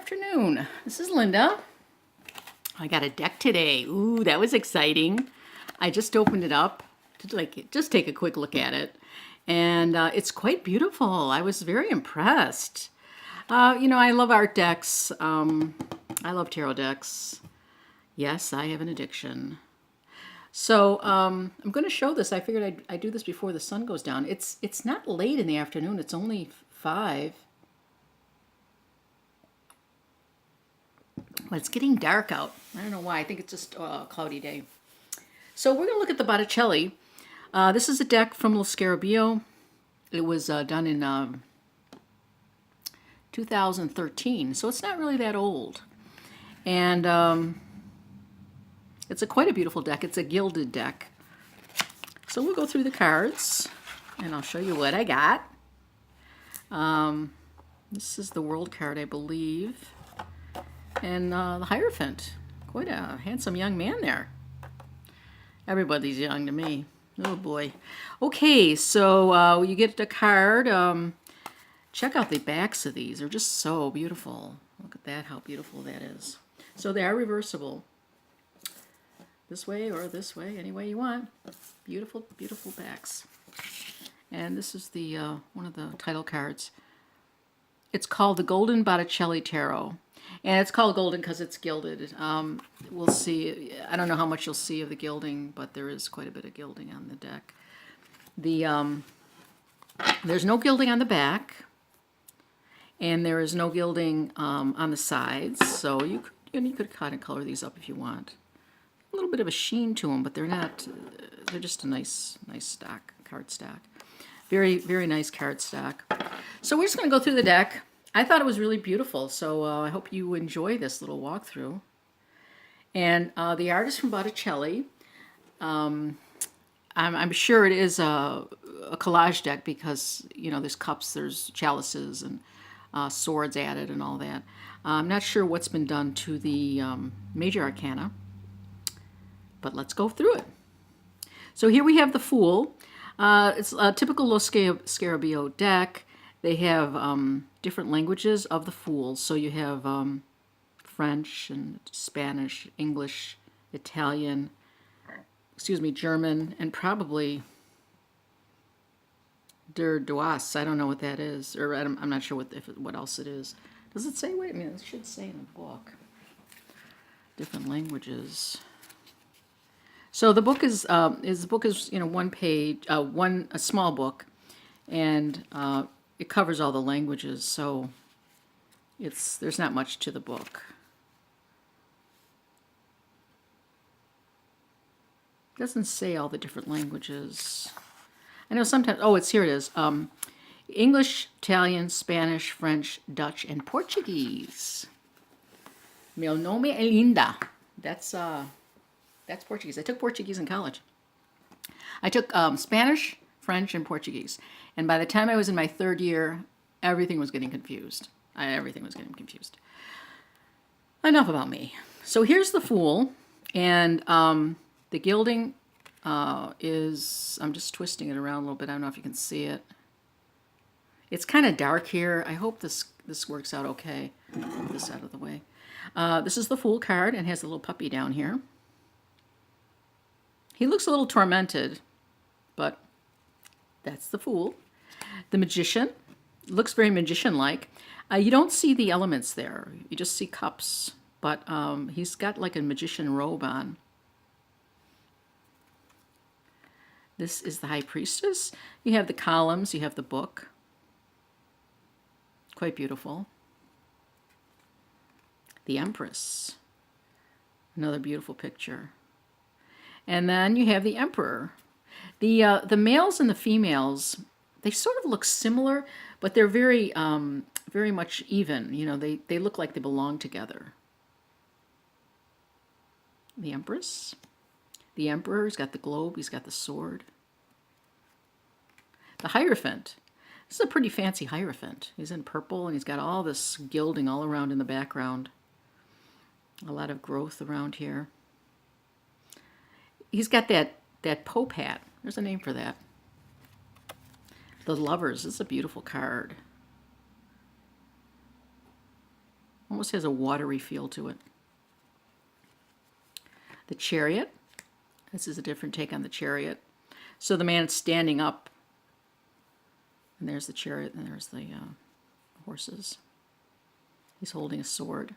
afternoon. This is Linda. I got a deck today. Ooh, that was exciting. I just opened it up to just take a quick look at it. And it's quite beautiful. I was very impressed. I love art decks. I love tarot decks. Yes, I have an addiction. So I'm going to show this. I figured I'd do this before the sun goes down. It's not late in the afternoon. It's only 5. Well, it's getting dark out. I don't know why. I think it's just a cloudy day. So we're going to look at the Botticelli. This is a deck from Lo Scarabeo. It was done in 2013, so it's not really that old. And it's quite a beautiful deck. It's a gilded deck. So we'll go through the cards, and I'll show you what I got. This is the World card, I believe. And the Hierophant. Quite a handsome young man there. Everybody's young to me. Oh boy. Okay, so you get a card. Check out the backs of these. They're just so beautiful. Look at that, how beautiful that is. So they are reversible. This way or this way, any way you want. Beautiful, beautiful backs. And this is the one of the title cards. It's called the Golden Botticelli Tarot. And it's called golden because it's gilded. We'll see. I don't know how much you'll see of the gilding, but there is quite a bit of gilding on the deck. There's no gilding on the back, and there is no gilding on the sides. So you could kind of color these up if you want. A little bit of a sheen to them, but they're not. They're just a nice stock, card stock. Very, very nice card stock. So we're just going to go through the deck. I thought it was really beautiful, so I hope you enjoy this little walkthrough. And the art is from Botticelli. I'm sure it is a collage deck because, there's cups, there's chalices, and swords added and all that. I'm not sure what's been done to the major arcana, but let's go through it. So here we have the Fool. It's a typical Lo Scarabeo deck. They have different languages of the Fools. So you have French and Spanish, English, Italian, German, and probably Der Dois. I don't know what that is, or I'm not sure what else it is. Does it say? Wait a minute, it should say in the book. Different languages. So the book is one page, a small book, and it covers all the languages, so there's not much to the book. It doesn't say all the different languages. I know sometimes, here it is. English, Italian, Spanish, French, Dutch, and Portuguese. Meu nome é Linda. That's Portuguese. I took Portuguese in college. I took Spanish, French, and Portuguese. And by the time I was in my 3rd year, everything was getting confused. Enough about me. So here's the Fool. And the gilding is, I'm just twisting it around a little bit. I don't know if you can see it. It's kind of dark here. I hope this works out okay. Move this out of the way. This is the Fool card and has a little puppy down here. He looks a little tormented, but that's the Fool. The Magician looks very magician-like. You don't see the elements there. You just see cups, but he's got like a magician robe on. This is the High Priestess. You have the columns, you have the book. Quite beautiful. The Empress. Another beautiful picture. And then you have the Emperor. The males and the females, they sort of look similar, but they're very very much even. They look like they belong together. The Empress. The Emperor, he's got the globe, he's got the sword. The Hierophant. This is a pretty fancy Hierophant. He's in purple and he's got all this gilding all around in the background. A lot of growth around here. He's got that Pope hat. There's a name for that. The Lovers. This is a beautiful card. Oh almost has a watery feel to it. The Chariot. This is a different take on the Chariot. So the man is standing up, and there's the chariot, and there's the horses. He's holding a sword.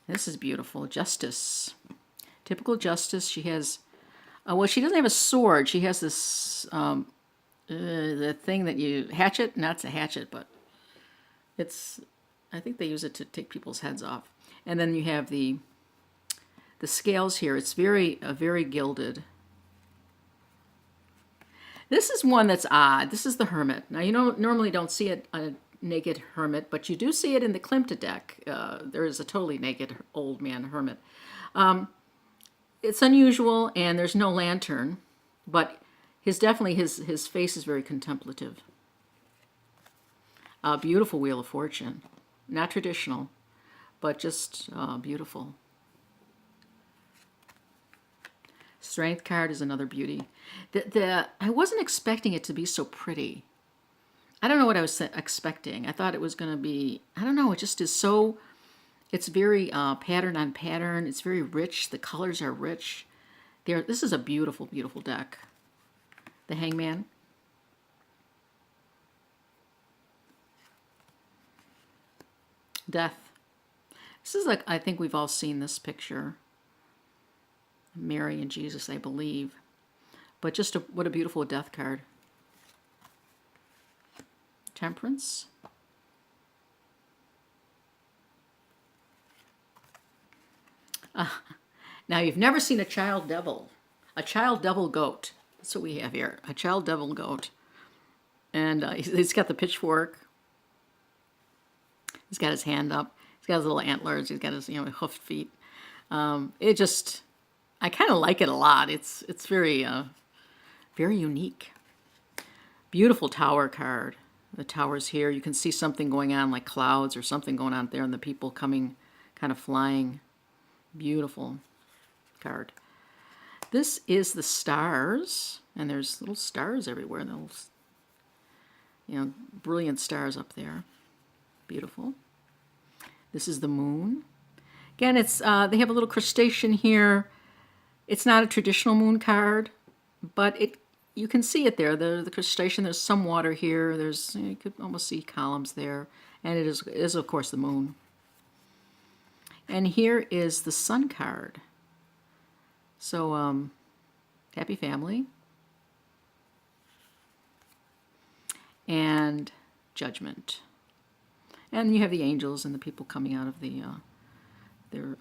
This is beautiful. Justice. Typical Justice. She has, well, she doesn't have a sword. She has this, the thing that you, hatchet? Not a hatchet, but it's, I think they use it to take people's heads off. And then you have the scales here. It's very gilded. This is one that's odd. This is the Hermit. Now, you normally don't see a naked hermit, but you do see it in the Klimt deck. There is a totally naked old man hermit. It's unusual, and there's no lantern, but his face is very contemplative. Beautiful Wheel of Fortune. Not traditional, but just beautiful. Strength card is another beauty. I wasn't expecting it to be so pretty. I don't know what I was expecting. I thought it was going to be, I don't know, it just is so, it's very pattern on pattern. It's very rich. The colors are rich. This is a beautiful, beautiful deck. The Hangman. Death. This is like, I think we've all seen this picture. Mary and Jesus, I believe. But just what a beautiful death card. Temperance. Now, you've never seen a child devil. A child devil goat. That's what we have here. A child devil goat. And he's got the pitchfork. He's got his hand up. He's got his little antlers. He's got his, hoofed feet. I kind of like it a lot. It's very, very unique. Beautiful tower card. The tower's here. You can see something going on, like clouds or something going on there, and the people coming, kind of flying. Beautiful card. This is the stars, and there's little stars everywhere. Little, brilliant stars up there. Beautiful. This is the moon. Again, it's they have a little crustacean here. It's not a traditional moon card, but you can see it there. The crustacean, there's some water here. You could almost see columns there. And it is, of course, the moon. And here is the sun card. So, happy family. And judgment. And you have the angels and the people coming out of their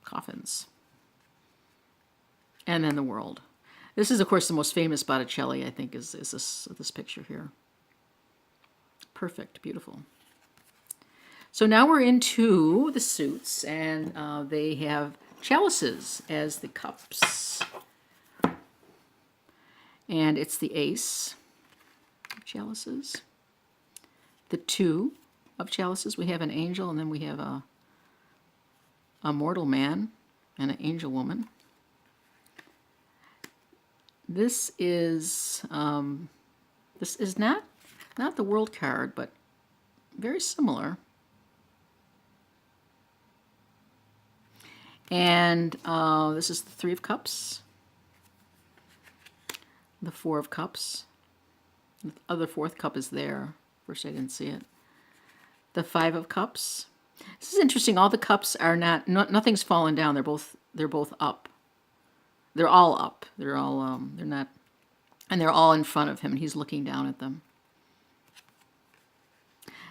coffins. And then the world. This is, of course, the most famous Botticelli, I think, is this picture here. Perfect. Beautiful. So now we're into the suits, and they have chalices as the cups. And it's the ace of chalices. The two of chalices. We have an angel, and then we have a mortal man and an angel woman. This is not the world card, but very similar. And this is the Three of Cups, the Four of Cups. The other fourth cup is there. First, I didn't see it. The Five of Cups. This is interesting. All the cups are nothing's fallen down. They're both up. They're all up. They're all they're not, and they're all in front of him, and he's looking down at them.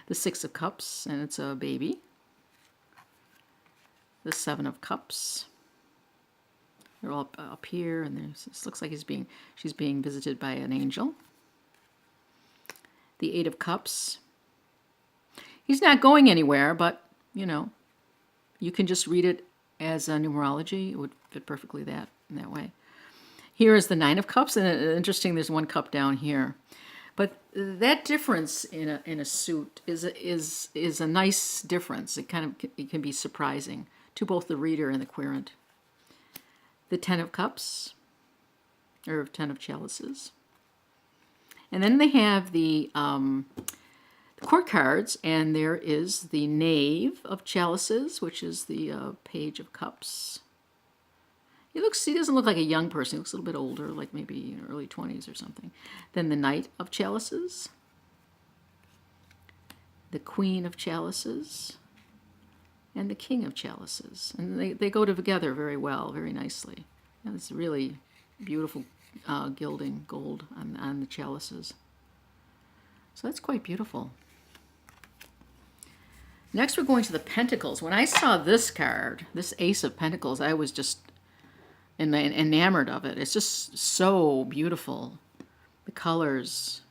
The Six of Cups, and it's a baby. The Seven of Cups. They're all up here, and this looks like she's being visited by an angel. The Eight of Cups. He's not going anywhere, but you can just read it as a numerology. It would fit perfectly in that way. Here is the Nine of Cups, and interesting, there's one cup down here. But that difference in a suit is a nice difference. It can be surprising to both the reader and the querent. The Ten of Cups, or Ten of Chalices. And then they have the court cards, and there is the Knave of Chalices, which is the Page of Cups. He doesn't look like a young person. He looks a little bit older, like maybe early 20s or something. Then the Knight of Chalices, the Queen of Chalices, and the King of Chalices. And they go together very well, very nicely. And it's really beautiful gilding, gold on the chalices. So that's quite beautiful. Next we're going to the Pentacles. When I saw this card, this Ace of Pentacles, I was just enamored of it. It's just so beautiful. The colors.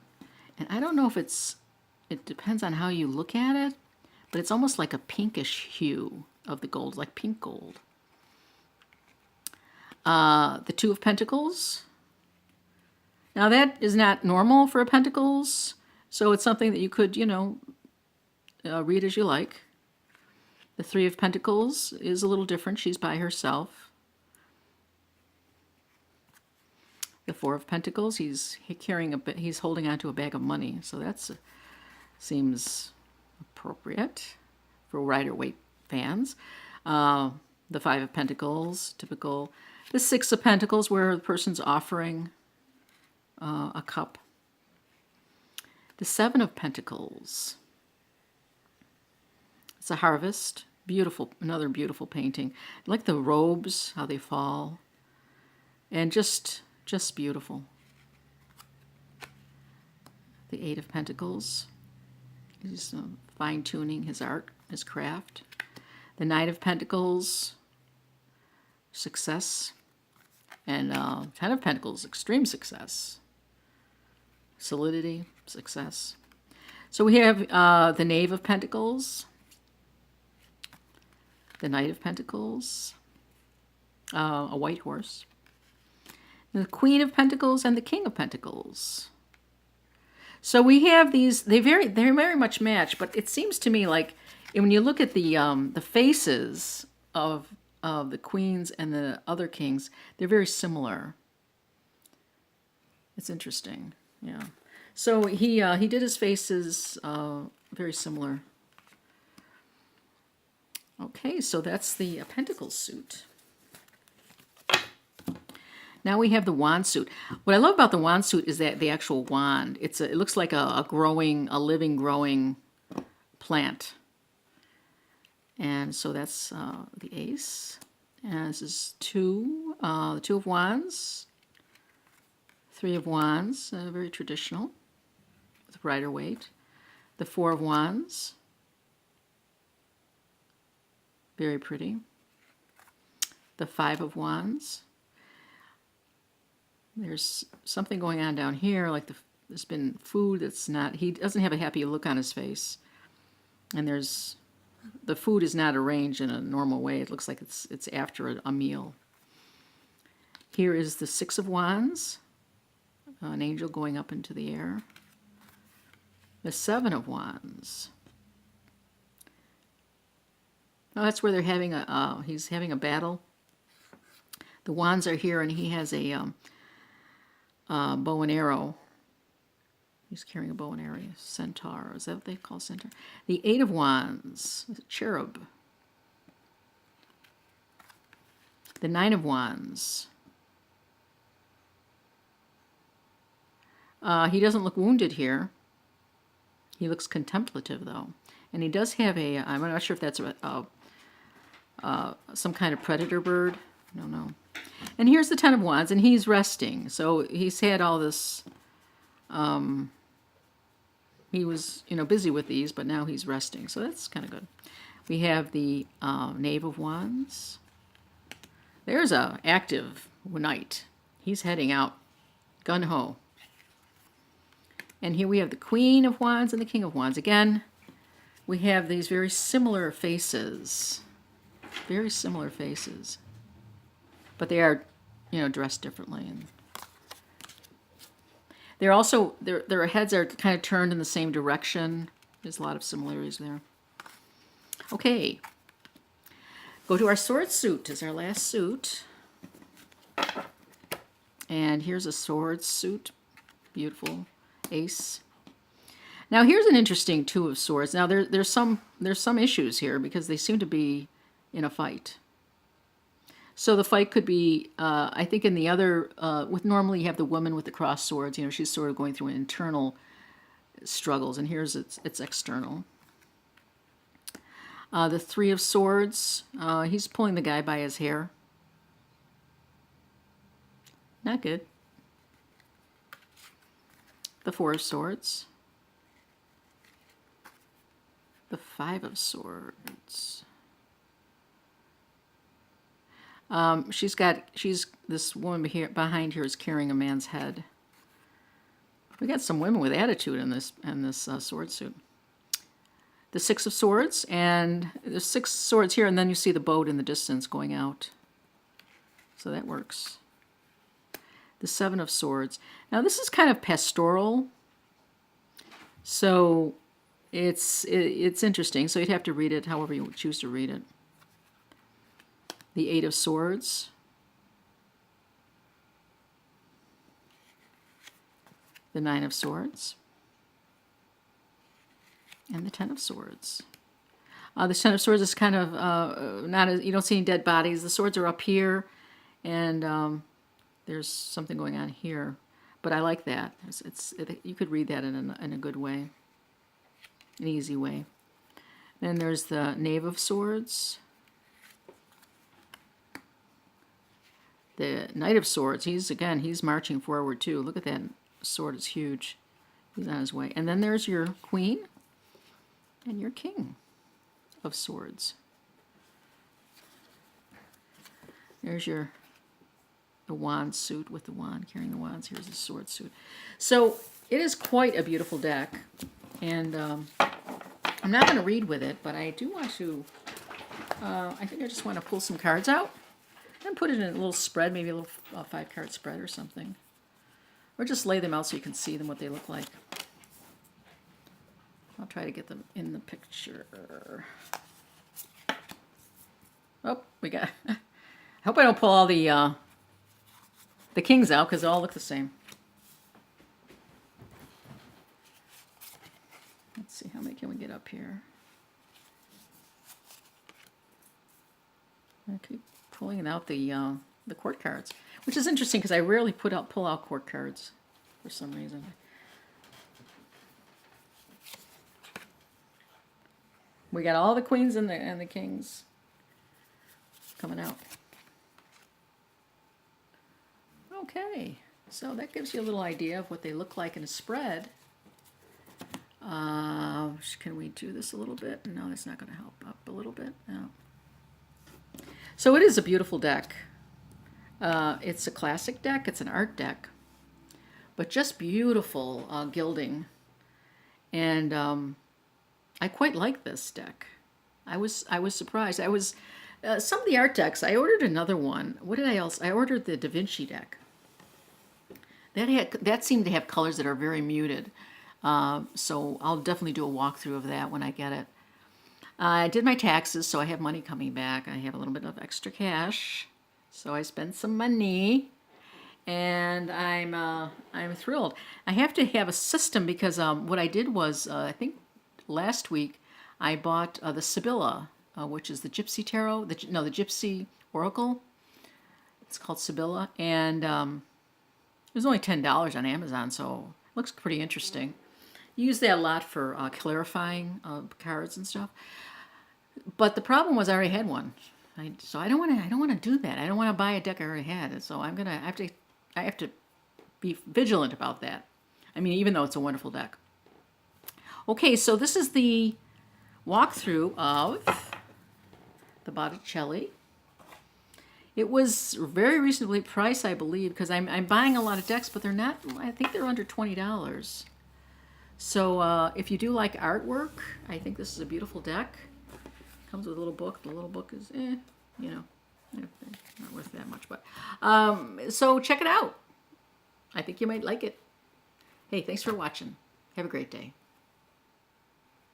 And I don't know if it depends on how you look at it, but it's almost like a pinkish hue of the gold, like pink gold. The Two of Pentacles. Now that is not normal for a Pentacles, so it's something that you could, read as you like. The Three of Pentacles is a little different. She's by herself. The Four of Pentacles, he's holding onto a bag of money, so that seems appropriate for Rider-Waite fans. The Five of Pentacles, typical. The Six of Pentacles, where the person's offering a cup. The Seven of Pentacles. It's a harvest. Beautiful, another beautiful painting. I like the robes, how they fall. And just beautiful. The Eight of Pentacles. He's fine-tuning his art, his craft. The Knight of Pentacles. Success. And Ten of Pentacles, extreme success. Solidity, success. So we have the Knave of Pentacles, the Knight of Pentacles, a white horse, the Queen of Pentacles, and the King of Pentacles. So we have these, they very much match, but it seems to me like when you look at the faces of the queens and the other kings, they're very similar. It's interesting, yeah. So he did his faces very similar. Okay, so that's the Pentacles suit. Now we have the wand suit. What I love about the wand suit is that the actual wand. It looks like a living, growing plant. And so that's the Ace. And this is the Two of Wands, Three of Wands, very traditional, with Rider-Waite. The Four of Wands, very pretty. The Five of Wands. There's something going on down here, like there's been food that's not, he doesn't have a happy look on his face. And the food is not arranged in a normal way. It looks like it's after a meal. Here is the Six of Wands, an angel going up into the air. The Seven of Wands. Oh, that's where they're having he's having a battle. The wands are here, and he has a bow and arrow. He's carrying a bow and arrow. Centaur. Is that what they call centaur? The Eight of Wands. Cherub. The Nine of Wands. He doesn't look wounded here. He looks contemplative, though. And he does have I'm not sure if that's some kind of predator bird. I don't know. And here's the Ten of Wands, and he's resting. So he's had all this... he was, busy with these, but now he's resting. So that's kind of good. We have the Knave of Wands. There's a active knight. He's heading out. Gun-ho. And here we have the Queen of Wands and the King of Wands. Again, we have these very similar faces. Very similar faces. But they are, dressed differently. And they're also, their heads are kind of turned in the same direction. There's a lot of similarities there. Okay. Go to our sword suit as our last suit. And here's a sword suit. Beautiful. Ace. Now here's an interesting Two of Swords. Now there's some issues here because they seem to be in a fight. So the fight could be, I think in the other, with normally you have the woman with the crossed swords, you know, she's sort of going through internal struggles, and here's it's external. The Three of Swords, he's pulling the guy by his hair. Not good. The Four of Swords. The Five of Swords. This woman here behind here is carrying a man's head. We got some women with attitude in this sword suit. The Six of Swords, and there's 6 swords here, and then you see the boat in the distance going out. So that works. The Seven of Swords. Now this is kind of pastoral, so it's interesting. So you'd have to read it however you choose to read it. The Eight of Swords. The Nine of Swords. And the Ten of Swords. The Ten of Swords is kind of not as, you don't see any dead bodies. The swords are up here, and there's something going on here. But I like that. You could read that in a good way, an easy way. Then there's the Knave of Swords. The Knight of Swords. He's marching forward too. Look at that sword; it's huge. He's on his way. And then there's your Queen and your King of Swords. There's the wand suit with the wand, carrying the wands. Here's the sword suit. So it is quite a beautiful deck, and I'm not going to read with it, but I do want to. I think I just want to pull some cards out and put it in a little spread, maybe a little 5-card spread or something, or just lay them out so you can see them what they look like. I'll try to get them in the picture. Oh, we got. I hope I don't pull all the kings out because they all look the same. Let's see, how many can we get up here? I keep pulling out the court cards, which is interesting because I rarely pull out court cards for some reason. We got all the queens and the kings coming out. Okay, so that gives you a little idea of what they look like in a spread. Can we do this a little bit? No, that's not going to help. Up a little bit. No. So it is a beautiful deck. It's a classic deck. It's an art deck, but just beautiful gilding. And I quite like this deck. I was surprised. Some of the art decks. I ordered another one. What did I else? I ordered the Da Vinci deck. That seemed to have colors that are very muted. So I'll definitely do a walkthrough of that when I get it. I did my taxes, so I have money coming back. I have a little bit of extra cash, so I spent some money, and I'm thrilled. I have to have a system because what I did was I think last week I bought the Sibylla, which is the Gypsy Tarot. The Gypsy Oracle. It's called Sibylla, and it was only $10 on Amazon, so it looks pretty interesting. You use that a lot for clarifying cards and stuff. But the problem was I already had one, so I don't want to do that. I don't want to buy a deck I already had. So I have to be vigilant about that. I mean, even though it's a wonderful deck. Okay, so this is the walkthrough of the Botticelli. It was very reasonably priced, I believe, because I'm buying a lot of decks, but they're not. I think they're under $20. So if you do like artwork, I think this is a beautiful deck. Comes with a little book. The little book is, not worth that much, but so check it out. I think you might like it. Hey, thanks for watching. Have a great day.